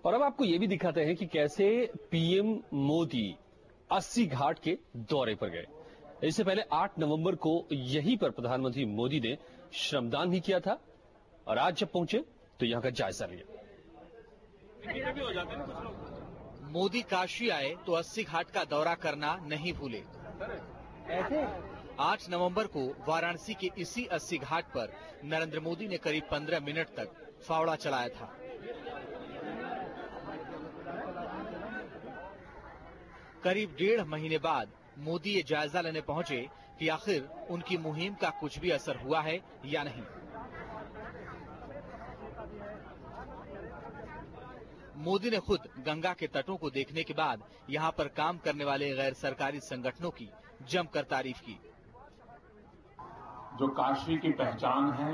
और अब आपको ये भी दिखाते हैं कि कैसे पीएम मोदी 80 घाट के दौरे पर गए। इससे पहले 8 नवंबर को यहीं पर प्रधानमंत्री मोदी ने श्रमदान भी किया था और आज जब पहुंचे तो यहां का जायजा लिया। मोदी काशी आए तो 80 घाट का दौरा करना नहीं भूले। 8 नवंबर को वाराणसी के इसी 80 घाट पर नरेंद्र मोदी ने करीब 15 मिनट तक फावड़ा चलाया था। करीब 1.5 महीने बाद मोदी ये जायजा लेने पहुंचे कि आखिर उनकी मुहिम का कुछ भी असर हुआ है या नहीं। मोदी ने खुद गंगा के तटों को देखने के बाद यहां पर काम करने वाले गैर सरकारी संगठनों की जमकर तारीफ की। जो काशी की पहचान है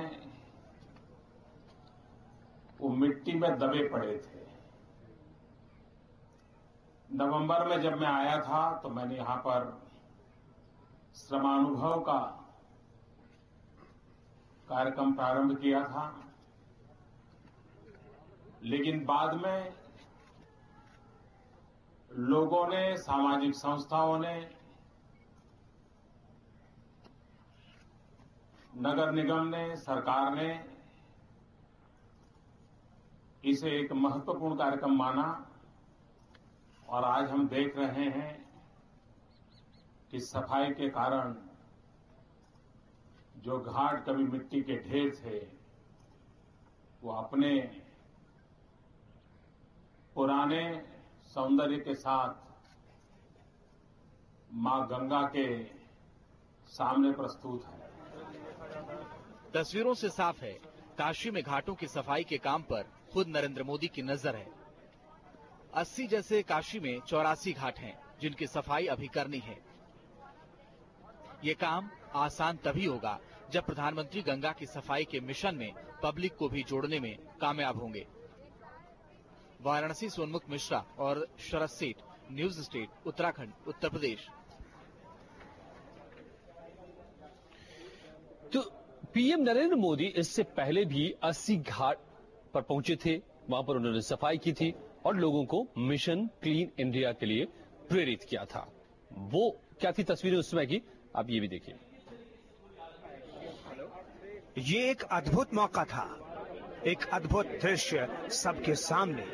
वो मिट्टी में दबे पड़े थे। नवंबर में जब मैं आया था तो मैंने यहां पर श्रमानुभव का कार्यक्रम प्रारंभ किया था, लेकिन बाद में लोगों ने, सामाजिक संस्थाओं ने, नगर निगम ने, सरकार ने इसे एक महत्वपूर्ण कार्यक्रम माना और आज हम देख रहे हैं कि सफाई के कारण जो घाट कभी मिट्टी के ढेर थे वो अपने पुराने सौंदर्य के साथ मां गंगा के सामने प्रस्तुत है। तस्वीरों से साफ है काशी में घाटों की सफाई के काम पर खुद नरेंद्र मोदी की नजर है। 80 जैसे काशी में 84 घाट हैं जिनकी सफाई अभी करनी है। ये काम आसान तभी होगा जब प्रधानमंत्री गंगा की सफाई के मिशन में पब्लिक को भी जोड़ने में कामयाब होंगे। वाराणसी से उन्मुख मिश्रा और शरद सेठ, न्यूज स्टेट, उत्तराखंड, उत्तर प्रदेश। तो पीएम नरेंद्र मोदी इससे पहले भी 80 घाट पर पहुंचे थे। वहां पर उन्होंने सफाई की थी और लोगों को मिशन क्लीन इंडिया के लिए प्रेरित किया था। वो क्या थी तस्वीरें उस समय की, आप ये भी देखिए। ये एक अद्भुत मौका था, एक अद्भुत दृश्य सबके सामने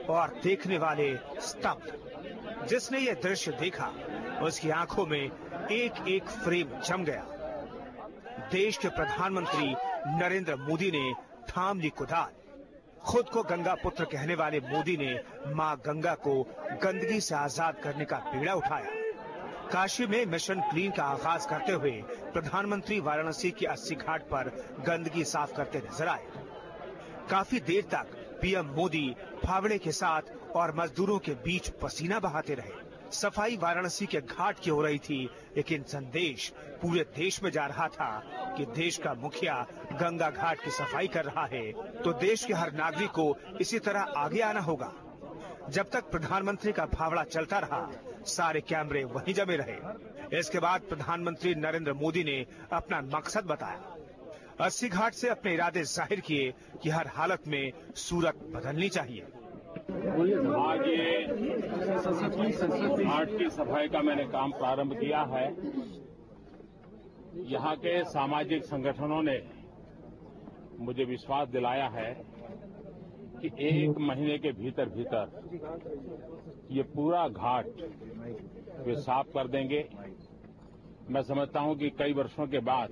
और देखने वाले स्तब्ध। जिसने ये दृश्य देखा उसकी आंखों में एक एक फ्रेम जम गया। देश के प्रधानमंत्री नरेंद्र मोदी ने थाम ली कुदाल। खुद को गंगा पुत्र कहने वाले मोदी ने मां गंगा को गंदगी से आजाद करने का बीड़ा उठाया। काशी में मिशन क्लीन का आगाज करते हुए प्रधानमंत्री वाराणसी के 80 घाट पर गंदगी साफ करते नजर आए। काफी देर तक पीएम मोदी फावड़े के साथ और मजदूरों के बीच पसीना बहाते रहे। सफाई वाराणसी के घाट की हो रही थी, लेकिन संदेश पूरे देश में जा रहा था कि देश का मुखिया गंगा घाट की सफाई कर रहा है तो देश के हर नागरिक को इसी तरह आगे आना होगा। जब तक प्रधानमंत्री का फावड़ा चलता रहा सारे कैमरे वहीं जमे रहे। इसके बाद प्रधानमंत्री नरेंद्र मोदी ने अपना मकसद बताया। 80 घाट से अपने इरादे जाहिर किए कि हर हालत में सूरत बदलनी चाहिए। आज ये घाट की सफाई का मैंने काम प्रारंभ किया है। यहाँ के सामाजिक संगठनों ने मुझे विश्वास दिलाया है कि 1 महीने के भीतर भीतर ये पूरा घाट वे साफ कर देंगे। मैं समझता हूं कि कई वर्षों के बाद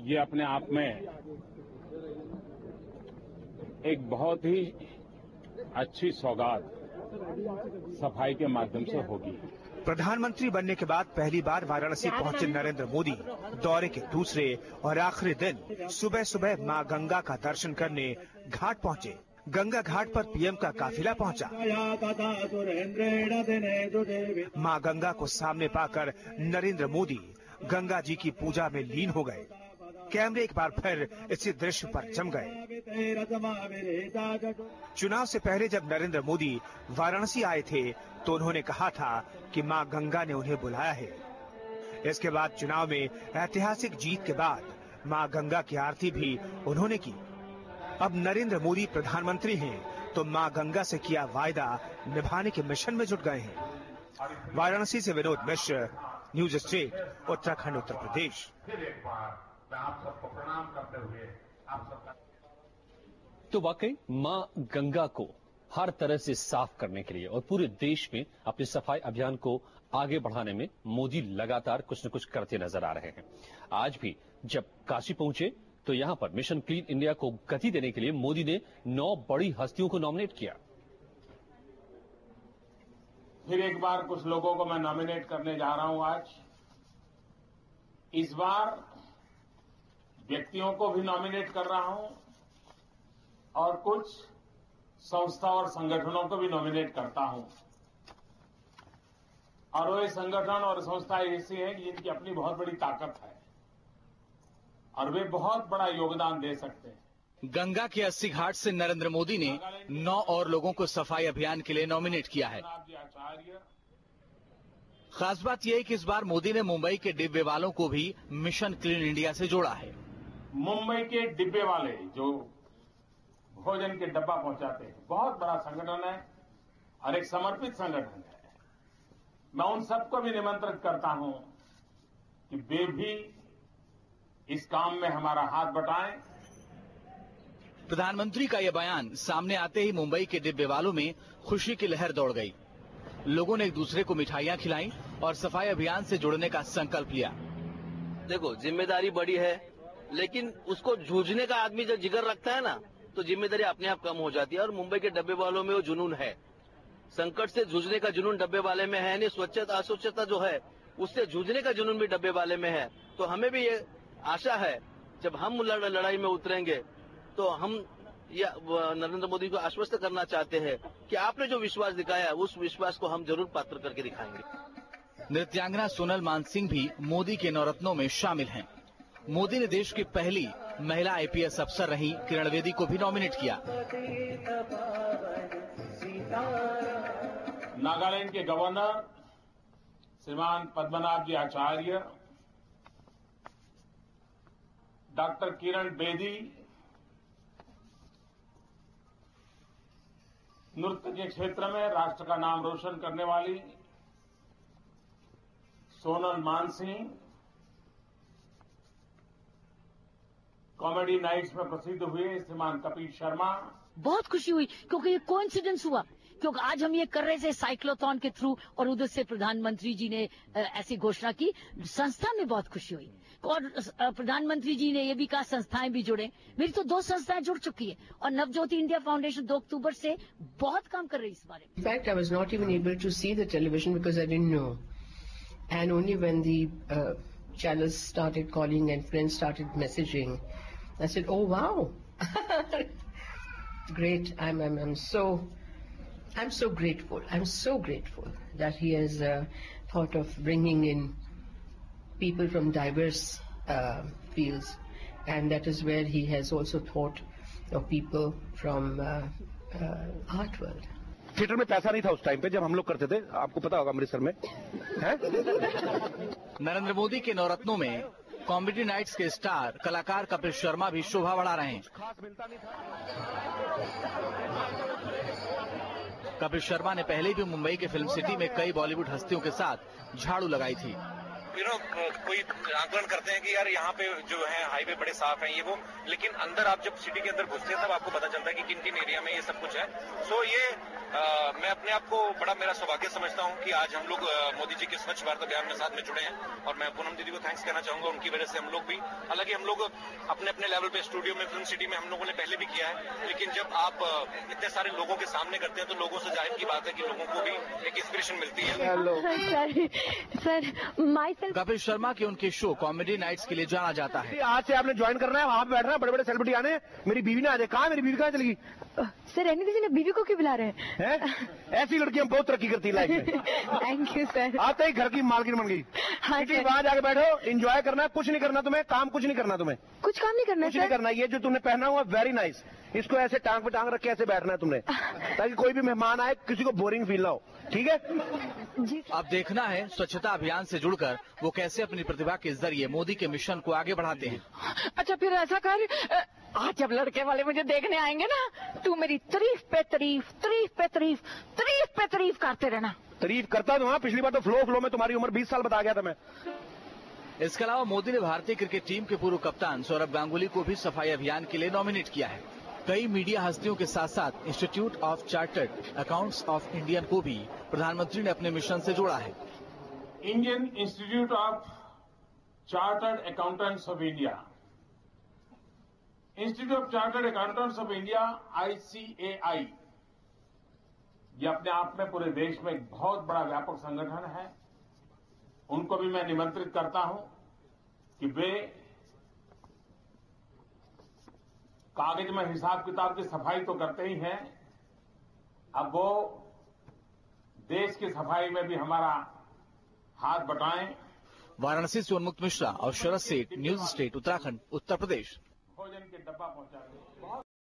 ये अपने आप में एक बहुत ही अच्छी सौगात सफाई के माध्यम से होगी। प्रधानमंत्री बनने के बाद पहली बार वाराणसी पहुंचे नरेंद्र मोदी दौरे के दूसरे और आखिरी दिन सुबह सुबह मां गंगा का दर्शन करने घाट पहुंचे। गंगा घाट पर पीएम का काफिला पहुंचा। मां गंगा को सामने पाकर नरेंद्र मोदी गंगा जी की पूजा में लीन हो गए। कैमरे एक बार फिर इसी दृश्य पर जम गए। चुनाव से पहले जब नरेंद्र मोदी वाराणसी आए थे तो उन्होंने कहा था कि मां गंगा ने उन्हें बुलाया है। इसके बाद चुनाव में ऐतिहासिक जीत के बाद मां गंगा की आरती भी उन्होंने की। अब नरेंद्र मोदी प्रधानमंत्री हैं तो मां गंगा से किया वायदा निभाने के मिशन में जुट गए हैं। वाराणसी से विनोद मिश्र, न्यूज स्टेट, उत्तराखंड, उत्तर प्रदेश। फिर एक बार मैं आप सबको प्रणाम करते हुए आप सबका तो वाकई मां गंगा को हर तरह से साफ करने के लिए और पूरे देश में अपने सफाई अभियान को आगे बढ़ाने में मोदी लगातार कुछ न कुछ करते नजर आ रहे हैं। आज भी जब काशी पहुंचे तो यहां पर मिशन क्लीन इंडिया को गति देने के लिए मोदी ने 9 बड़ी हस्तियों को नॉमिनेट किया। फिर एक बार कुछ लोगों को मैं नॉमिनेट करने जा रहा हूं आज। इस बार व्यक्तियों को भी नॉमिनेट कर रहा हूं और कुछ संस्था और संगठनों को भी नॉमिनेट करता हूं। और वो संगठन और संस्था ऐसी हैं कि जिनकी अपनी बहुत बड़ी ताकत है और वे बहुत बड़ा योगदान दे सकते हैं। गंगा के 80 घाट से नरेंद्र मोदी ने 9 और लोगों को सफाई अभियान के लिए नॉमिनेट किया है। खास बात यह है कि इस बार मोदी ने मुंबई के डिब्बे वालों को भी मिशन क्लीन इंडिया से जोड़ा है। मुंबई के डिब्बे वाले जो भोजन के डब्बा पहुंचाते हैं, बहुत बड़ा संगठन है और एक समर्पित संगठन है। मैं उन सबको भी निमंत्रित करता हूं कि वे भी इस काम में हमारा हाथ बटाएं। प्रधानमंत्री का यह बयान सामने आते ही मुंबई के डिब्बे वालों में खुशी की लहर दौड़ गई। लोगों ने एक दूसरे को मिठाइयां खिलाई और सफाई अभियान से जुड़ने का संकल्प लिया। देखो, जिम्मेदारी बड़ी है, लेकिन उसको जूझने का आदमी जब जिगर रखता है ना, तो जिम्मेदारी अपने आप कम हो जाती है। और मुंबई के डब्बे वालों में वो जुनून है, संकट से जूझने का जुनून डब्बे वाले में है। नहीं, स्वच्छता अस्वच्छता जो है उससे जूझने का जुनून भी डब्बे वाले में है। तो हमें भी ये आशा है जब हम लड़ाई में उतरेंगे तो हम नरेंद्र मोदी को आश्वस्त करना चाहते हैं कि आपने जो विश्वास दिखाया उस विश्वास को हम जरूर पात्र करके दिखाएंगे। नृत्यांगना सोनल मानसिंह भी मोदी के नवरत्नों में शामिल हैं। मोदी ने देश की पहली महिला आईपीएस अफसर रही किरण बेदी को भी नॉमिनेट किया। नागालैंड के गवर्नर श्रीमान पद्मनाभ जी आचार्य, डॉक्टर किरण बेदी, नृत्य के क्षेत्र में राष्ट्र का नाम रोशन करने वाली सोनल मानसिंह, कॉमेडी नाइट्स में प्रसिद्ध हुए श्रीमान कपिल शर्मा। बहुत खुशी हुई क्योंकि ये कोइंसिडेंस हुआ, क्योंकि आज हम ये कर रहे थे साइक्लोथॉन के थ्रू और उधर से प्रधानमंत्री जी ने ऐसी घोषणा की। संस्था में बहुत खुशी हुई और प्रधानमंत्री जी ने ये भी कहा संस्थाएं भी जुड़े। मेरी तो 2 संस्थाएं जुड़ चुकी है और नवज्योति इंडिया फाउंडेशन 2 अक्टूबर से बहुत काम कर रही है इस बारे में। In fact, I was not even able to see the television because I didn't know. And only when the channels started calling and friends started messaging, I said, "Oh wow, great! I'm so grateful. I'm so grateful that he has thought of bringing in people from diverse fields, and that is where he has also thought of people from art world." Theatre में पैसा नहीं था उस time पे जब हम लोग करते थे, आपको पता होगा अमृतसर में है? नरेंद्र मोदी के नवरत्नों में कॉमेडी नाइट्स के स्टार कलाकार कपिल शर्मा भी शोभा बढ़ा रहे हैं। कपिल शर्मा ने पहले भी मुंबई के फिल्म सिटी में कई बॉलीवुड हस्तियों के साथ झाड़ू लगाई थी। कोई आकलन करते हैं कि यार यहाँ पे जो है हाईवे बड़े साफ हैं ये वो, लेकिन अंदर आप जब सिटी के अंदर घुसते हैं तब आपको पता चलता है कि किन किन एरिया में ये सब कुछ है। सो ये मैं अपने आप को बड़ा मेरा सौभाग्य समझता हूँ कि आज हम लोग मोदी जी के स्वच्छ भारत अभियान में साथ में जुड़े हैं और मैं पूनम दीदी को थैंक्स कहना चाहूंगा। उनकी वजह से हम लोग भी, हालांकि हम लोग अपने अपने लेवल पे स्टूडियो में फिल्म सिटी में हम लोगों ने पहले भी किया है, लेकिन जब आप इतने सारे लोगों के सामने करते हैं तो लोगों से जाहिर की बात है कि लोगों को भी एक इंस्पिरेशन मिलती है। सर कपिल शर्मा के उनके शो कॉमेडी नाइट्स के लिए जाना जाता है। आज से आपने ज्वाइन करना है, वहां पे बैठना है, बड़े बड़े सेलिब्रिटी आने। मेरी बीवी ने आ जाए। कहाँ मेरी बीवी कहाँ चली? सर रहने दीजिए ना, बीवी को क्यों बुला रहे हैं? ऐसी लड़कियां बहुत तरक्की करती है लाइफ में। Thank you sir. आते ही घर की मालकिन बन गई। हाँ सर। वहां जाके बैठो, एंजॉय करना है, कुछ नहीं करना तुम्हें, काम कुछ नहीं करना तुम्हें, कुछ काम नहीं करना कुछ नहीं करना। ये जो तुमने पहना हुआ वेरी नाइस, इसको ऐसे टांग पे टांग रख के ऐसे बैठना है तुमने, ताकि कोई भी मेहमान आए किसी को बोरिंग फील ना हो। ठीक है जी। अब देखना है स्वच्छता अभियान से जुड़कर वो कैसे अपनी प्रतिभा के जरिए मोदी के मिशन को आगे बढ़ाते हैं। अच्छा फिर ऐसा कर आज जब लड़के वाले मुझे देखने आएंगे ना, तू मेरी तारीफ पे तारीफ, तारीफ पे तारीफ, तारीफ पे तारीफ करते रहना। तारीफ करता तो पिछली बार तो फ्लो में तुम्हारी उम्र 20 साल बता गया था मैं। इसके अलावा मोदी ने भारतीय क्रिकेट टीम के पूर्व कप्तान सौरभ गांगुली को भी सफाई अभियान के लिए नॉमिनेट किया है। कई मीडिया हस्तियों के साथ साथ institute of chartered accounts of Indian को भी प्रधानमंत्री ने अपने मिशन से जोड़ा है। Indian institute of chartered accountants of India, institute of chartered accountants of India ICAI, ये अपने आप में पूरे देश में एक बहुत बड़ा व्यापक संगठन है। उनको भी मैं निमंत्रित करता हूं कि वे कागज में हिसाब किताब की सफाई तो करते ही हैं, अब वो देश की सफाई में भी हमारा हाथ बटाएं। वाराणसी से उन्मुक्त मिश्रा और शरद सेठ, न्यूज स्टेट उत्तराखंड, उत्तर प्रदेश। भोजन के डब्बा पहुंचा